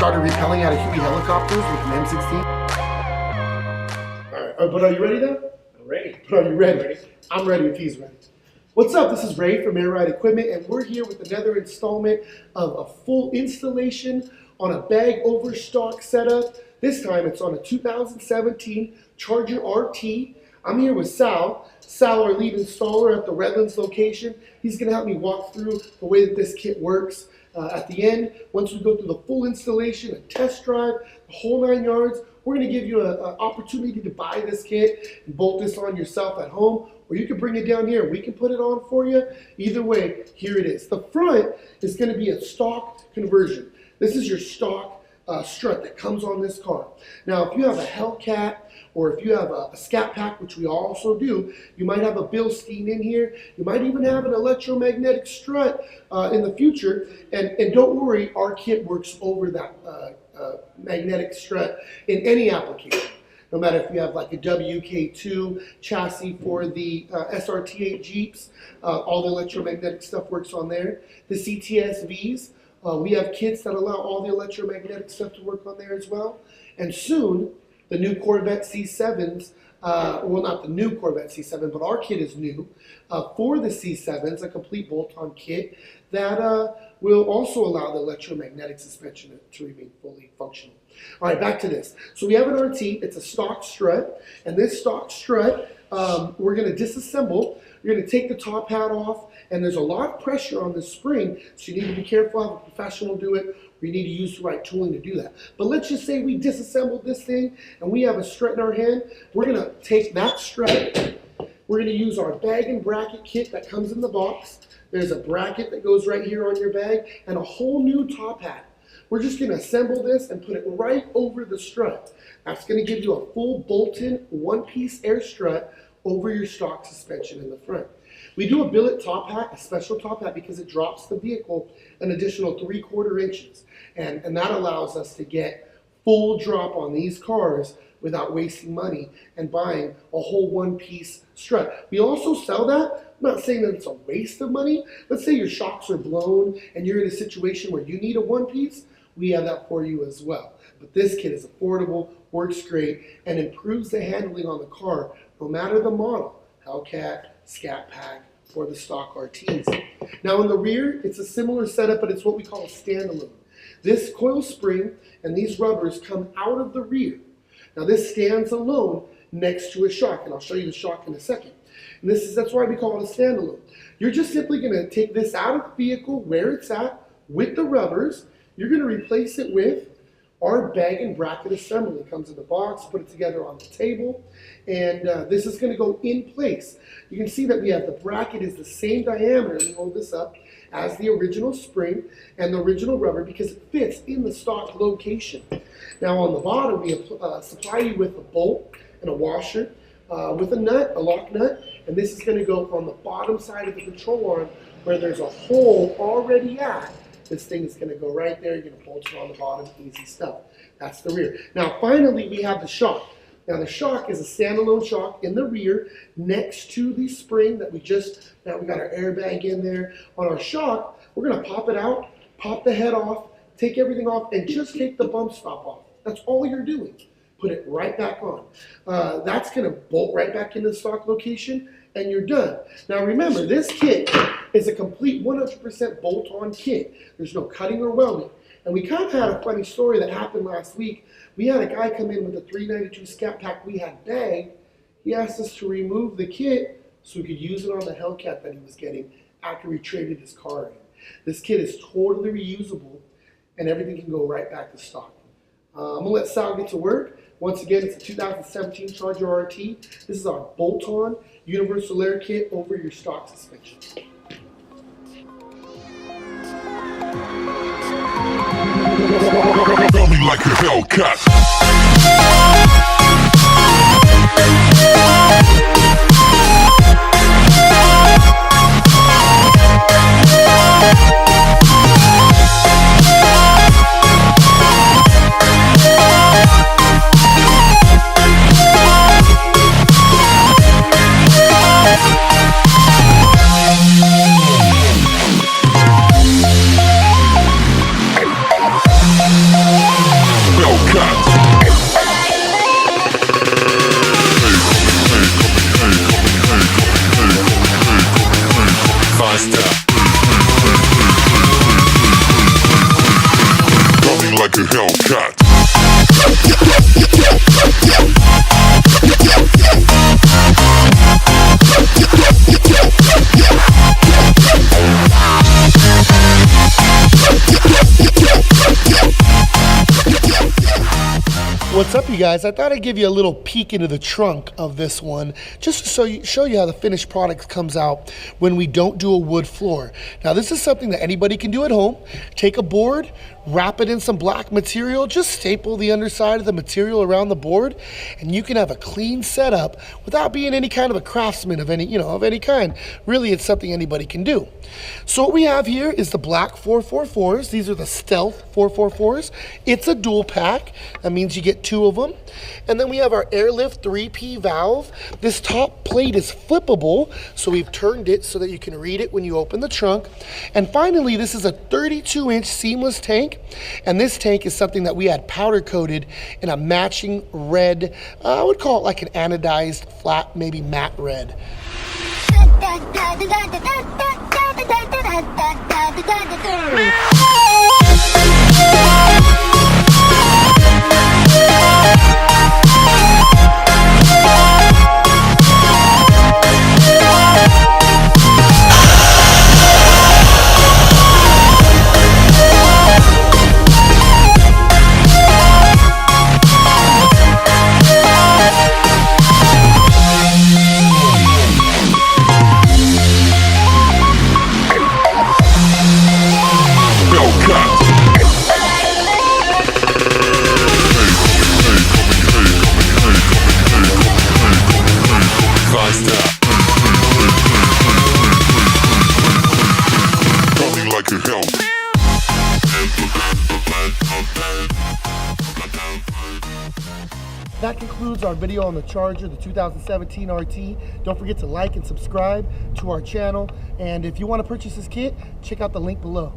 started rappelling out of Huey helicopters with an M16. All right, but are you ready though? I'm ready. But are you ready? I'm ready if he's ready. What's up? This is Ray from Air Ride Equipment, and we're here with another installment of a full installation on a bag overstock setup. This time it's on a 2017 Charger RT. I'm here with Sal. Sal, our lead installer at the Redlands location. He's going to help me walk through the way that this kit works. At the end, once we go through the full installation, a test drive, the whole 9 yards, we're going to give you an opportunity to buy this kit and bolt this on yourself at home, or you can bring it down here. We can put it on for you. Either way, here it is. The front is going to be a stock conversion. This is your stock strut that comes on this car. Now, if you have a Hellcat or if you have a Scat Pack, which we also do, you might have a Bilstein in here. You might even have an electromagnetic strut in the future. And don't worry, our kit works over that magnetic strut in any application. No matter if you have like a WK2 chassis for the SRT8 Jeeps, all the electromagnetic stuff works on there. The CTSVs, we have kits that allow all the electromagnetic stuff to work on there as well. And soon, the new Corvette C7s, well, not the new Corvette C7, but our kit is new for the C7s, a complete bolt-on kit that will also allow the electromagnetic suspension to remain fully functional. All right, back to this. So we have an RT. It's a stock strut, and this stock strut, we're going to disassemble. You're going to take the top hat off, and there's a lot of pressure on this spring, so you need to be careful, have a professional do it, or you need to use the right tooling to do that. But let's just say we disassembled this thing, and we have a strut in our hand. We're going to take that strut. We're going to use our bag and bracket kit that comes in the box. There's a bracket that goes right here on your bag, and a whole new top hat. We're just going to assemble this and put it right over the strut. That's going to give you a full bolt-in one-piece air strut over your stock suspension in the front. We do a billet top hat, a special top hat, because it drops the vehicle an additional 3/4 inches. And that allows us to get full drop on these cars without wasting money and buying a whole one-piece strut. We also sell that. I'm not saying that it's a waste of money. Let's say your shocks are blown and you're in a situation where you need a one-piece. We have that for you as well. But this kit is affordable, works great, and improves the handling on the car, no matter the model, Hellcat, Scat Pack, or the stock RTs. Now in the rear, it's a similar setup, but it's what we call a standalone. This coil spring and these rubbers come out of the rear. Now this stands alone next to a shock, and I'll show you the shock in a second. And that's why we call it a standalone. You're just simply going to take this out of the vehicle where it's at with the rubbers. You're going to replace it with our bag and bracket assembly. It comes in the box, put it together on the table, and this is going to go in place. You can see that we have the bracket is the same diameter, let me hold this up, as the original spring and the original rubber because it fits in the stock location. Now on the bottom, we supply you with a bolt and a washer with a nut, a lock nut, and this is going to go on the bottom side of the control arm where there's a hole already at. This thing is going to go right there. You're going to bolt it on the bottom. Easy stuff. That's the rear. Now, finally, we have the shock. Now, the shock is a standalone shock in the rear next to the spring that we got our airbag in there. On our shock, we're going to pop it out, pop the head off, take everything off, and just take the bump stop off. That's all you're doing. Put it right back on. That's going to bolt right back into the stock location, and you're done. Now, remember, this kit is a complete 100% bolt-on kit. There's no cutting or welding. And we kind of had a funny story that happened last week. We had a guy come in with a 392 Scat Pack we had bagged. He asked us to remove the kit so we could use it on the Hellcat that he was getting after we traded his car in. This kit is totally reusable, and everything can go right back to stock. I'm going to let Sal get to work. Once again, it's a 2017 Charger RT. This is our bolt-on universal air kit over your stock suspension. Tell me like a Hellcat. a Hellcat. What's up, you guys? I thought I'd give you a little peek into the trunk of this one, just to show you how the finished product comes out when we don't do a wood floor. Now, this is something that anybody can do at home. Take a board, wrap it in some black material, just staple the underside of the material around the board, and you can have a clean setup without being any kind of a craftsman of any kind. Really, it's something anybody can do. So what we have here is the black 444s. These are the Stealth 444s. It's a dual pack. That means you get 2 of them. And then we have our Airlift 3P valve. This top plate is flippable, so we've turned it so that you can read it when you open the trunk. And finally, this is a 32-inch seamless tank. And this tank is something that we had powder coated in a matching red, I would call it like an anodized flat, maybe matte red. That concludes our video on the Charger, the 2017 RT. Don't forget to like and subscribe to our channel. And if you want to purchase this kit, check out the link below.